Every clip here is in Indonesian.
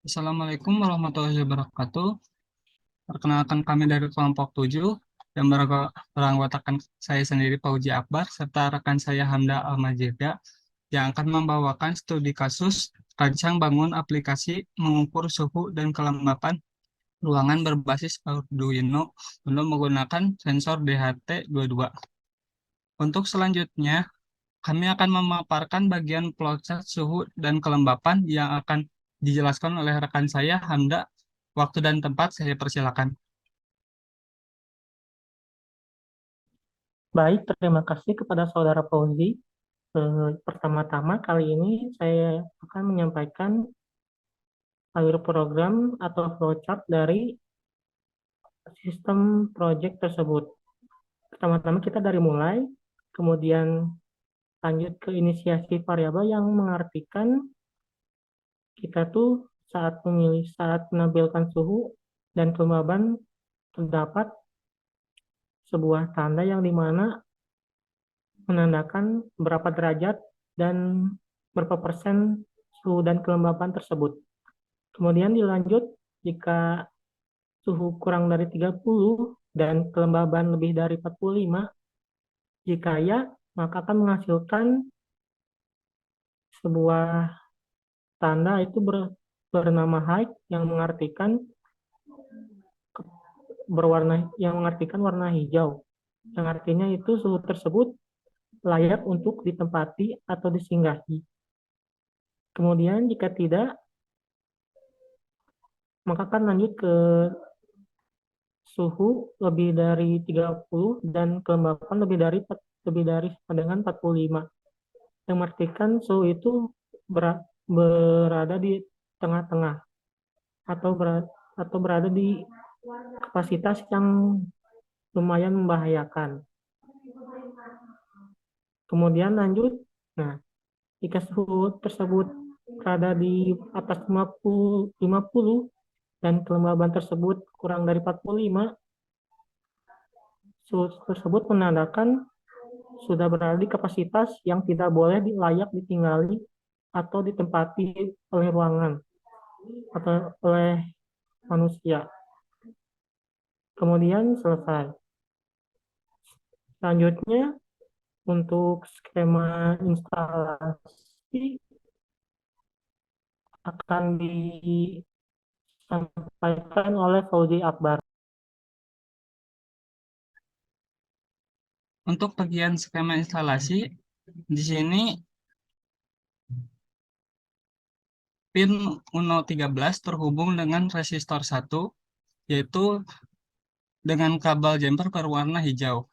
Assalamualaikum warahmatullahi wabarakatuh. Perkenalkan kami dari kelompok 7 yang beranggotakan saya sendiri Fauzi Akbar serta rekan saya Hamda Almajida yang akan membawakan studi kasus rancang bangun aplikasi mengukur suhu dan kelembapan ruangan berbasis Arduino untuk menggunakan sensor DHT22. Untuk selanjutnya, kami akan memaparkan bagian flowchart suhu dan kelembapan yang akan dijelaskan oleh rekan saya, Hamda. Waktu dan tempat saya persilakan. Baik, terima kasih kepada Saudara Fauzi. Pertama-tama kali ini saya akan menyampaikan alur program atau flowchart dari sistem project tersebut. Pertama-tama kita dari mulai, kemudian lanjut ke inisiasi variabel yang mengartikan kita tuh saat menampilkan suhu dan kelembaban terdapat sebuah tanda yang dimana menandakan berapa derajat dan berapa persen suhu dan kelembapan tersebut. Kemudian dilanjut jika suhu kurang dari 30 dan kelembaban lebih dari 45, jika ya, maka akan menghasilkan sebuah tanda itu bernama high yang mengartikan warna hijau. Yang artinya itu suhu tersebut layak untuk ditempati atau disinggahi. Kemudian jika tidak, maka akan lanjut ke suhu lebih dari 30 dan kelembapan lebih dari sama dengan 45. Yang artikan suhu itu berada di tengah-tengah atau berada di kapasitas yang lumayan membahayakan. Kemudian lanjut, nah jika suhu tersebut berada di atas 50 dan kelembaban tersebut kurang dari 45, suhu tersebut menandakan sudah berada di kapasitas yang tidak boleh layak ditinggali atau ditempati oleh ruangan atau oleh manusia. Kemudian selesai. Selanjutnya, untuk skema instalasi akan disampaikan oleh Fauzi Akbar. Untuk bagian skema instalasi, di sini pin Uno 13 terhubung dengan resistor 1, yaitu dengan kabel jumper berwarna hijau.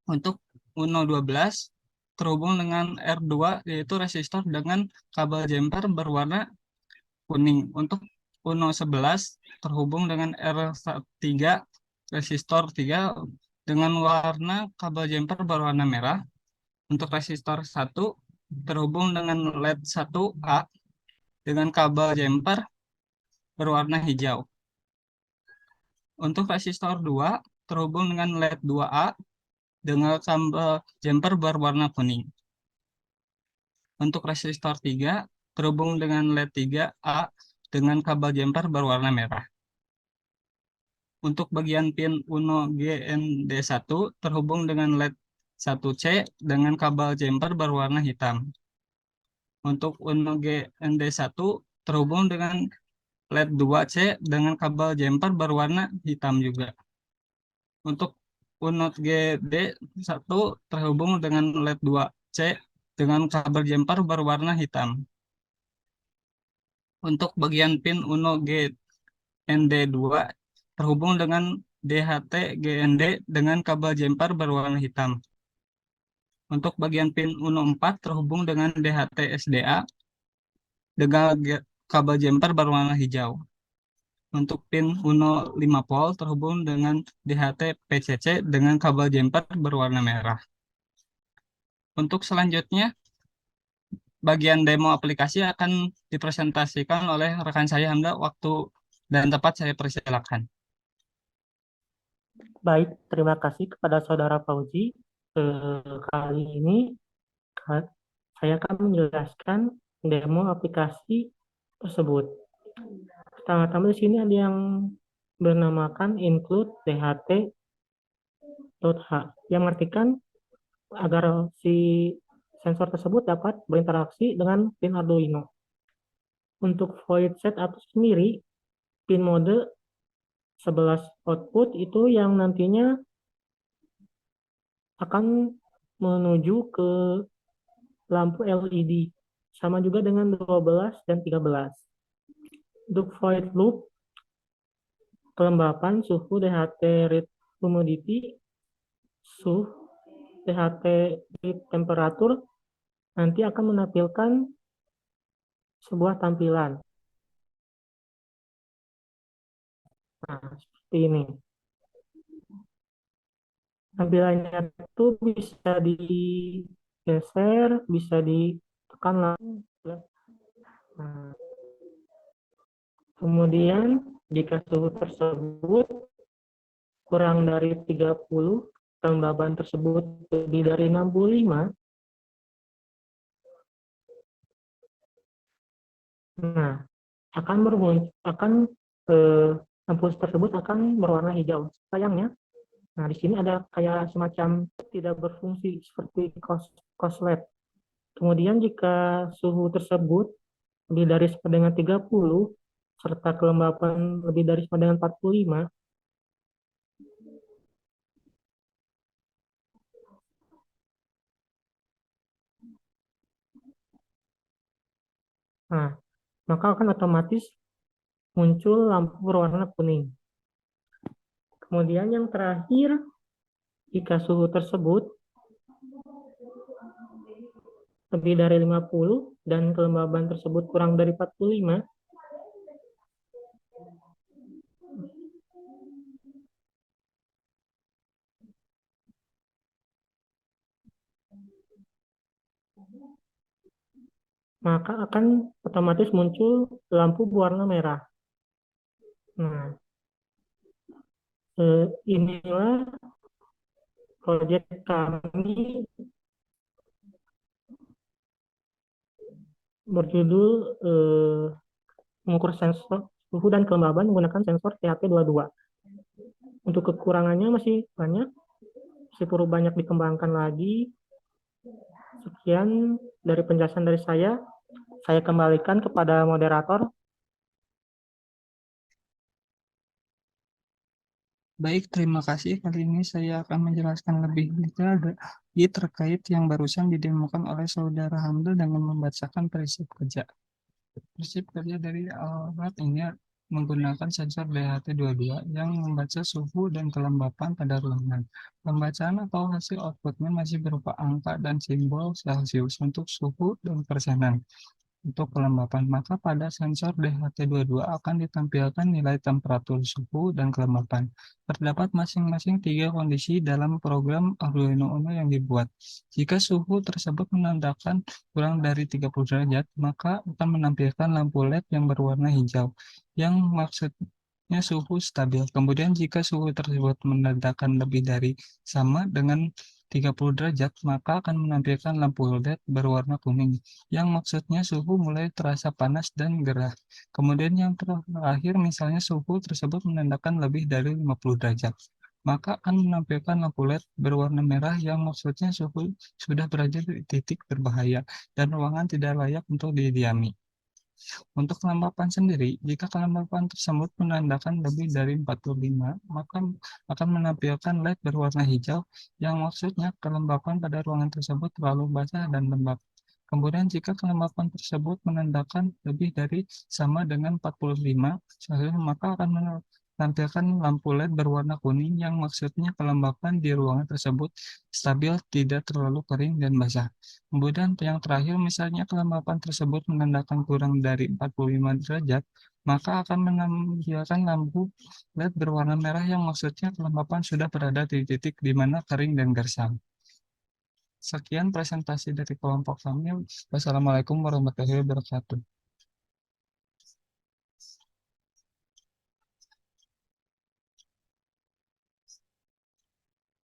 Untuk Uno 12 terhubung dengan R2, yaitu resistor dengan kabel jumper berwarna kuning. Untuk Uno 11 terhubung dengan R3, resistor 3 dengan warna kabel jumper berwarna merah. Untuk resistor 1 terhubung dengan LED 1A dengan kabel jumper berwarna hijau. Untuk resistor 2 terhubung dengan LED 2A dengan kabel jumper berwarna kuning. Untuk resistor 3 terhubung dengan LED 3A dengan kabel jumper berwarna merah. Untuk bagian pin Uno GND1 terhubung dengan LED 1C dengan kabel jumper berwarna hitam. Untuk Uno GND1 terhubung dengan LED 2C dengan kabel jumper berwarna hitam juga. Untuk Unot GD1 terhubung dengan LED 2C dengan kabel jumper berwarna hitam. Untuk bagian pin Uno GND2 terhubung dengan DHT GND dengan kabel jumper berwarna hitam. Untuk bagian pin Uno 4 terhubung dengan DHT SDA dengan kabel jumper berwarna hijau. Untuk pin Uno 5 volt terhubung dengan DHT PCC dengan kabel jumper berwarna merah. Untuk selanjutnya, bagian demo aplikasi akan dipresentasikan oleh rekan saya Hamda. Waktu dan tempat saya persilakan. Baik, terima kasih kepada Saudara Fauzi. Kali ini saya akan menjelaskan demo aplikasi tersebut. Pertama-tama di sini ada yang bernamakan include DHT.H yang mengartikan agar si sensor tersebut dapat berinteraksi dengan pin Arduino. Untuk void set atau sendiri, pin mode 11 output itu yang nantinya akan menuju ke lampu LED. Sama juga dengan 12 dan 13. Untuk void loop, kelembapan suhu DHT read humidity, suhu DHT read temperatur nanti akan menampilkan sebuah tampilan. Nah, seperti ini. Tampilannya itu bisa digeser, bisa ditekan langsung. Nah, kemudian jika suhu tersebut kurang dari 30, kelembaban tersebut lebih dari 65, nah akan lampu tersebut akan berwarna hijau. Sayangnya, nah di sini ada kayak semacam tidak berfungsi seperti LED. Kemudian jika suhu tersebut lebih dari sama dengan 30 serta kelembapan lebih dari sama dengan 45, nah maka akan otomatis muncul lampu berwarna kuning. Kemudian yang terakhir, jika suhu tersebut lebih dari 50 dan kelembaban tersebut kurang dari 45, maka akan otomatis muncul lampu berwarna merah. Nah, inilah proyek kami berjudul mengukur sensor suhu dan kelembaban menggunakan sensor THT22. Untuk kekurangannya masih banyak, masih perlu banyak dikembangkan lagi. Sekian dari penjelasan dari saya kembalikan kepada moderator. Baik, terima kasih. Kali ini saya akan menjelaskan lebih detail terkait yang barusan didemokan oleh Saudara Hamdul dengan membacakan prinsip kerja. Prinsip kerja dari alat ini menggunakan sensor DHT22 yang membaca suhu dan kelembapan pada ruangan. Pembacaan atau hasil outputnya masih berupa angka dan simbol Celsius untuk suhu dan persenan. Untuk kelembapan, maka pada sensor DHT22 akan ditampilkan nilai temperatur, suhu, dan kelembapan. Terdapat masing-masing 3 kondisi dalam program Arduino Uno yang dibuat. Jika suhu tersebut menandakan kurang dari 30 derajat, maka akan menampilkan lampu LED yang berwarna hijau, yang maksudnya suhu stabil. Kemudian jika suhu tersebut menandakan lebih dari sama dengan 30 derajat, maka akan menampilkan lampu LED berwarna kuning, yang maksudnya suhu mulai terasa panas dan gerah. Kemudian yang terakhir, misalnya suhu tersebut menandakan lebih dari 50 derajat, maka akan menampilkan lampu LED berwarna merah yang maksudnya suhu sudah berada di titik berbahaya dan ruangan tidak layak untuk didiami. Untuk kelembapan sendiri, jika kelembapan tersebut menandakan lebih dari 45, maka akan menampilkan LED berwarna hijau yang maksudnya kelembapan pada ruangan tersebut terlalu basah dan lembab. Kemudian jika kelembapan tersebut menandakan lebih dari sama dengan 45, maka akan menampilkan lampu LED berwarna kuning yang maksudnya kelembapan di ruangan tersebut stabil, tidak terlalu kering dan basah. Kemudian yang terakhir, misalnya kelembapan tersebut menandakan kurang dari 45 derajat, maka akan menampilkan lampu LED berwarna merah yang maksudnya kelembapan sudah berada di titik di mana kering dan gersang. Sekian presentasi dari kelompok kami. Wassalamualaikum warahmatullahi wabarakatuh.